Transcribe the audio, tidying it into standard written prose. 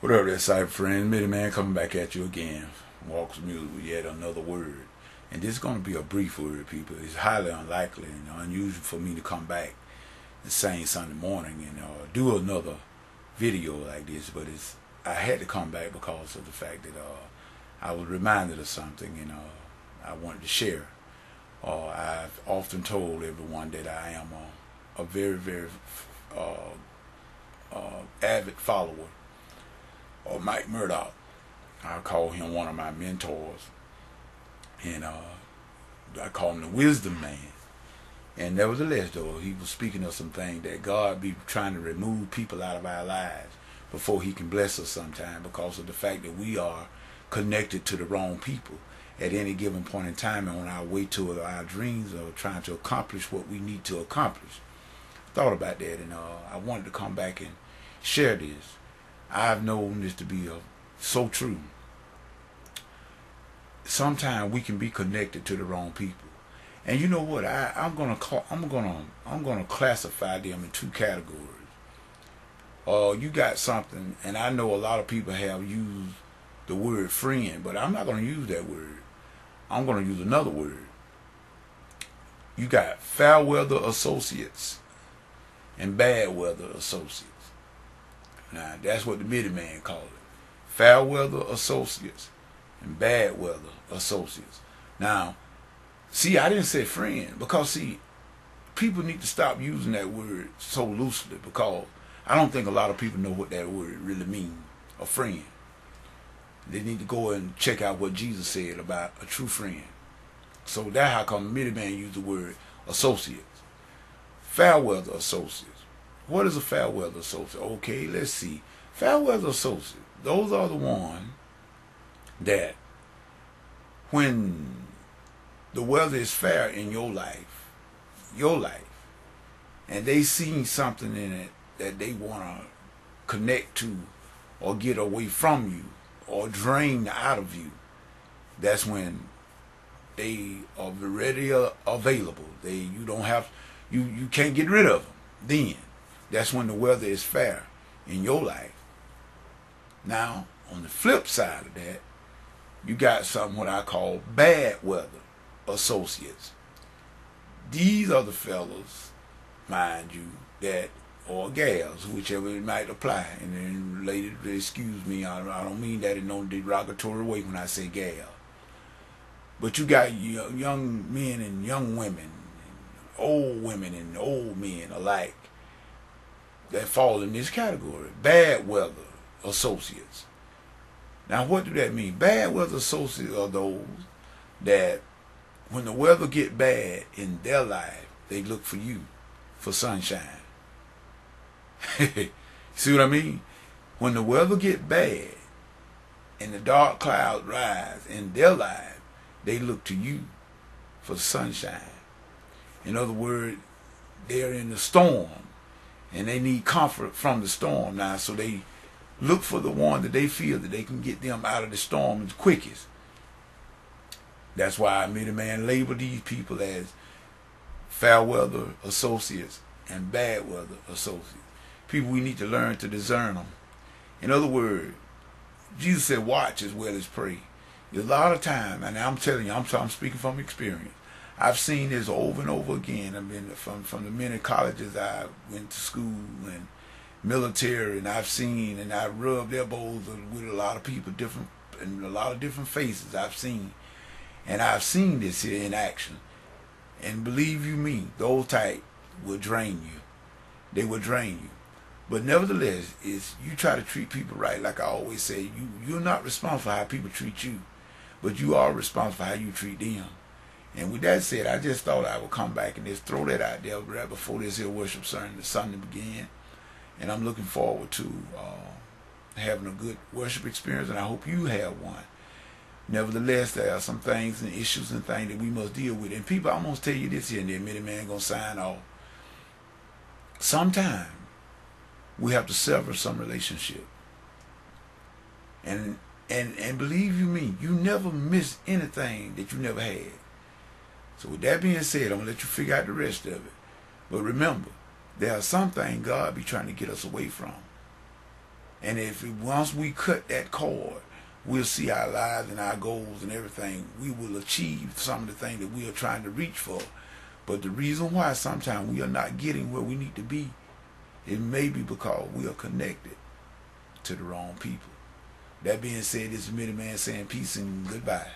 What up there, cyber friends? Mitty Man coming back at you again. Walks Music with yet another word. And this is going to be a brief word, people. It's highly unlikely and unusual for me to come back the same Sunday morning and do another video like this. But I had to come back because of the fact that I was reminded of something and I wanted to share. I've often told everyone that I am a very, very avid follower of Mike Murdock. I call him one of my mentors, and I call him the wisdom man. And nevertheless, though, he was speaking of some things that God be trying to remove people out of our lives before he can bless us sometime, because of the fact that we are connected to the wrong people at any given point in time and on our way to our dreams or trying to accomplish what we need to accomplish. Thought about that, and I wanted to come back and share this. I've known this to be so true. Sometimes we can be connected to the wrong people, and you know what? I'm gonna classify them in two categories. You got something, and I know a lot of people have used the word friend, but I'm not gonna use that word. I'm gonna use another word. You got fair weather associates and bad weather associates. Now, that's what the Mitty Man called it. Fair weather associates and bad weather associates. Now, see, I didn't say friend because, see, people need to stop using that word so loosely, because I don't think a lot of people know what that word really means, a friend. They need to go and check out what Jesus said about a true friend. So that's how come Mitty Man used the word associates. Fair weather associates. What is a fair weather associate? Okay, let's see. Fair weather associates, those are the ones that when the weather is fair in your life, and they see something in it that they want to connect to or get away from you or drain out of you, that's when they are ready available. You don't have, you can't get rid of them. Then that's when the weather is fair in your life. Now, on the flip side of that, you got something what I call bad weather associates. These are the fellas, mind you, that, or gals, whichever it might apply. And then ladies, excuse me, I don't mean that in no derogatory way when I say gal. But you got young men and young women, and old men alike, that fall in this category. Bad weather associates. Now, what do that mean? Bad weather associates are those that when the weather get bad in their life, they look for you for sunshine. See what I mean? When the weather get bad and the dark clouds rise in their life, they look to you for sunshine. In other words, they're in the storm and they need comfort from the storm now, so they look for the one that they feel that they can get them out of the storm the quickest. That's why Mitty Man labeled these people as fair weather associates and bad weather associates. People, we need to learn to discern them. In other words, Jesus said, watch as well as pray. There's a lot of time, and I'm telling you, I'm speaking from experience. I've seen this over and over again. I've been from the many colleges I went to school and military, and I've seen and I rubbed elbows with a lot of people, and a lot of different faces I've seen. And I've seen this here in action. And believe you me, those type will drain you. They will drain you. But nevertheless, you try to treat people right. Like I always say, you're not responsible for how people treat you, but you are responsible for how you treat them. And with that said, I just thought I would come back and just throw that out there right before this here worship Sunday began. And I'm looking forward to having a good worship experience, and I hope you have one. Nevertheless, there are some things and issues and things that we must deal with. And people, I'm going to tell you this here, and then Mitty Man going to sign off. Sometimes we have to sever some relationship. And believe you me, you never miss anything that you never had. So with that being said, I'm going to let you figure out the rest of it. But remember, there are some things God be trying to get us away from. And if once we cut that cord, we'll see our lives and our goals and everything. We will achieve some of the things that we are trying to reach for. But the reason why sometimes we are not getting where we need to be, it may be because we are connected to the wrong people. That being said, this is Minnie Man saying peace and goodbye.